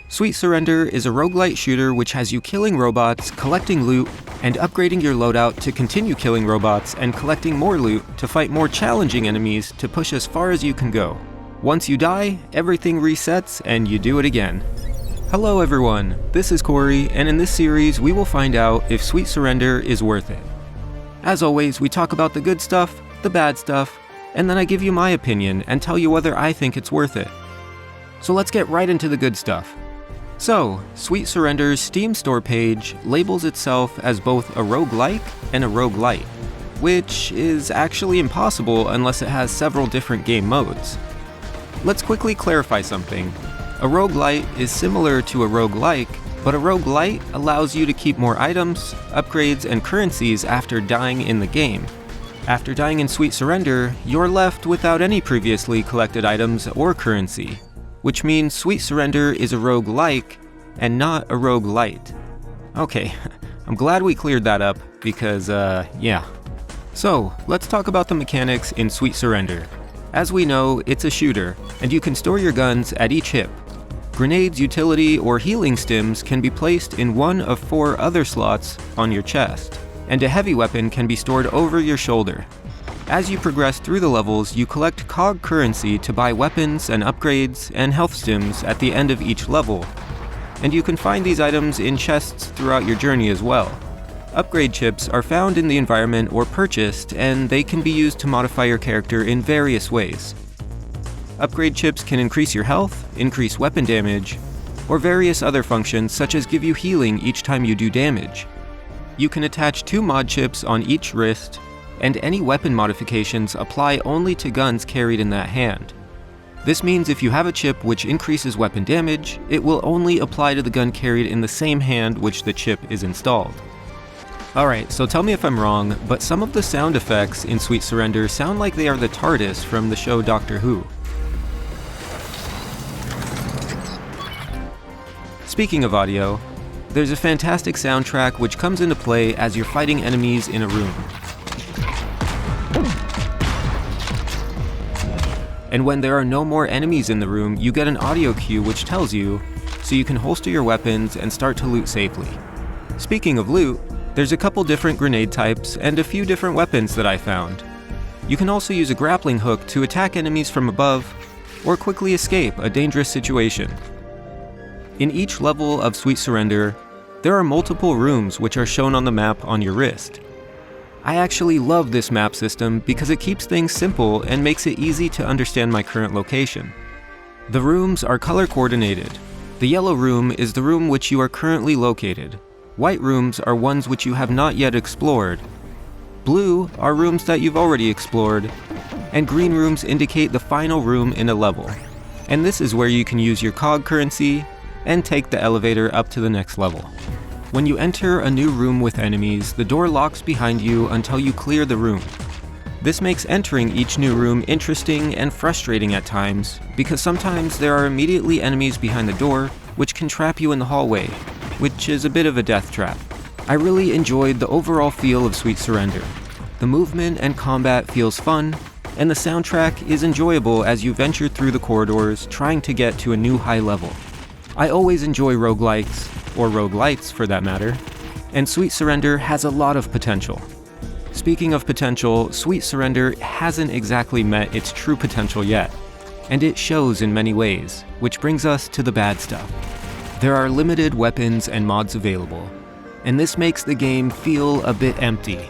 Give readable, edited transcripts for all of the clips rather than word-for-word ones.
Sweet Surrender is a roguelite shooter which has you killing robots, collecting loot, and upgrading your loadout to continue killing robots and collecting more loot to fight more challenging enemies to push as far as you can go. Once you die, everything resets and you do it again. Hello everyone, this is Corey, and in this series we will find out if Sweet Surrender is worth it. As always, we talk about the good stuff, the bad stuff, and then I give you my opinion and tell you whether I think it's worth it. So let's get right into the good stuff. So, Sweet Surrender's Steam store page labels itself as both a roguelike and a roguelite, which is actually impossible unless it has several different game modes. Let's quickly clarify something. A roguelite is similar to a roguelike, but a roguelite allows you to keep more items, upgrades, and currencies after dying in the game. After dying in Sweet Surrender, you're left without any previously collected items or currency, which means Sweet Surrender is a roguelike and not a roguelite. Okay, I'm glad we cleared that up because, yeah. So, let's talk about the mechanics in Sweet Surrender. As we know, it's a shooter, and you can store your guns at each hip. Grenades, utility, or healing stims can be placed in one of 4 other slots on your chest, and a heavy weapon can be stored over your shoulder. As you progress through the levels, you collect COG currency to buy weapons and upgrades and health stims at the end of each level. And you can find these items in chests throughout your journey as well. Upgrade chips are found in the environment or purchased, and they can be used to modify your character in various ways. Upgrade chips can increase your health, increase weapon damage, or various other functions such as give you healing each time you do damage. You can attach 2 mod chips on each wrist, and any weapon modifications apply only to guns carried in that hand. This means if you have a chip which increases weapon damage, it will only apply to the gun carried in the same hand which the chip is installed. Alright, so tell me if I'm wrong, but some of the sound effects in Sweet Surrender sound like they are the TARDIS from the show Doctor Who. Speaking of audio, there's a fantastic soundtrack which comes into play as you're fighting enemies in a room. And when there are no more enemies in the room, you get an audio cue which tells you, so you can holster your weapons and start to loot safely. Speaking of loot, there's a couple different grenade types and a few different weapons that I found. You can also use a grappling hook to attack enemies from above, or quickly escape a dangerous situation. In each level of Sweet Surrender, there are multiple rooms which are shown on the map on your wrist. I actually love this map system because it keeps things simple and makes it easy to understand my current location. The rooms are color coordinated. The yellow room is the room which you are currently located. White rooms are ones which you have not yet explored. Blue are rooms that you've already explored, and green rooms indicate the final room in a level. And this is where you can use your COG currency and take the elevator up to the next level. When you enter a new room with enemies, the door locks behind you until you clear the room. This makes entering each new room interesting and frustrating at times, because sometimes there are immediately enemies behind the door, which can trap you in the hallway, which is a bit of a death trap. I really enjoyed the overall feel of Sweet Surrender. The movement and combat feels fun, and the soundtrack is enjoyable as you venture through the corridors trying to get to a new high level. I always enjoy roguelikes, or roguelites for that matter, and Sweet Surrender has a lot of potential. Speaking of potential, Sweet Surrender hasn't exactly met its true potential yet, and it shows in many ways, which brings us to the bad stuff. There are limited weapons and mods available, and this makes the game feel a bit empty.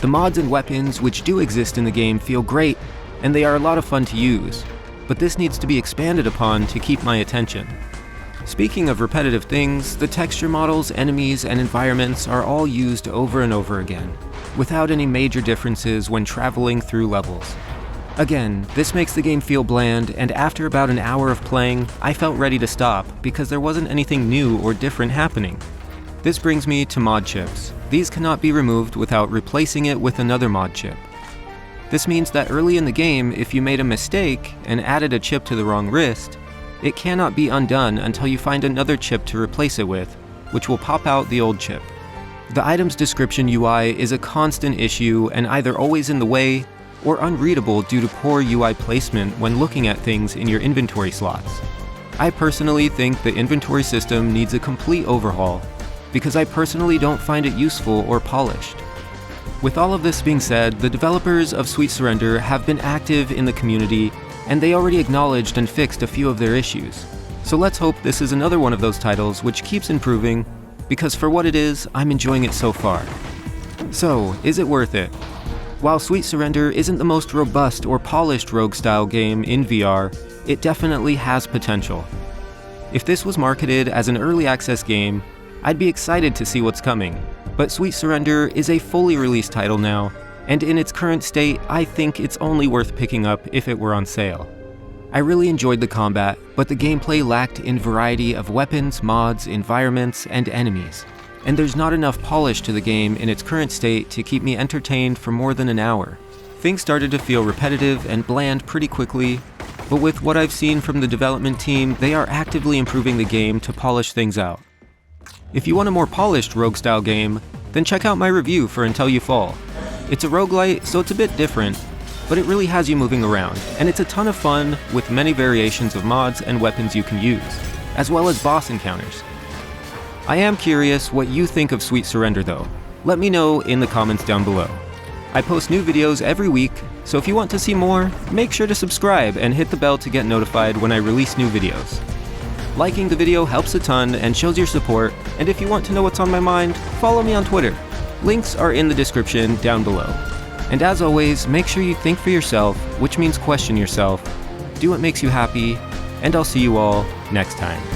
The mods and weapons which do exist in the game feel great, and they are a lot of fun to use, but this needs to be expanded upon to keep my attention. Speaking of repetitive things, the texture models, enemies, and environments are all used over and over again, without any major differences when traveling through levels. Again, this makes the game feel bland, and after about an hour of playing, I felt ready to stop because there wasn't anything new or different happening. This brings me to mod chips. These cannot be removed without replacing it with another mod chip. This means that early in the game, if you made a mistake and added a chip to the wrong wrist, it cannot be undone until you find another chip to replace it with, which will pop out the old chip. The item's description UI is a constant issue and either always in the way or unreadable due to poor UI placement when looking at things in your inventory slots. I personally think the inventory system needs a complete overhaul, because I personally don't find it useful or polished. With all of this being said, the developers of Sweet Surrender have been active in the community, and they already acknowledged and fixed a few of their issues. So let's hope this is another one of those titles which keeps improving, because for what it is, I'm enjoying it so far. So, is it worth it? While Sweet Surrender isn't the most robust or polished rogue-style game in VR, it definitely has potential. If this was marketed as an early access game, I'd be excited to see what's coming, but Sweet Surrender is a fully released title now, and in its current state, I think it's only worth picking up if it were on sale. I really enjoyed the combat, but the gameplay lacked in variety of weapons, mods, environments, and enemies, and there's not enough polish to the game in its current state to keep me entertained for more than an hour. Things started to feel repetitive and bland pretty quickly, but with what I've seen from the development team, they are actively improving the game to polish things out. If you want a more polished rogue-style game, then check out my review for Until You Fall. It's a roguelite, so it's a bit different, but it really has you moving around, and it's a ton of fun with many variations of mods and weapons you can use, as well as boss encounters. I am curious what you think of Sweet Surrender though. Let me know in the comments down below. I post new videos every week, so if you want to see more, make sure to subscribe and hit the bell to get notified when I release new videos. Liking the video helps a ton and shows your support, and if you want to know what's on my mind, follow me on Twitter. Links are in the description down below. And as always, make sure you think for yourself, which means question yourself, do what makes you happy, and I'll see you all next time.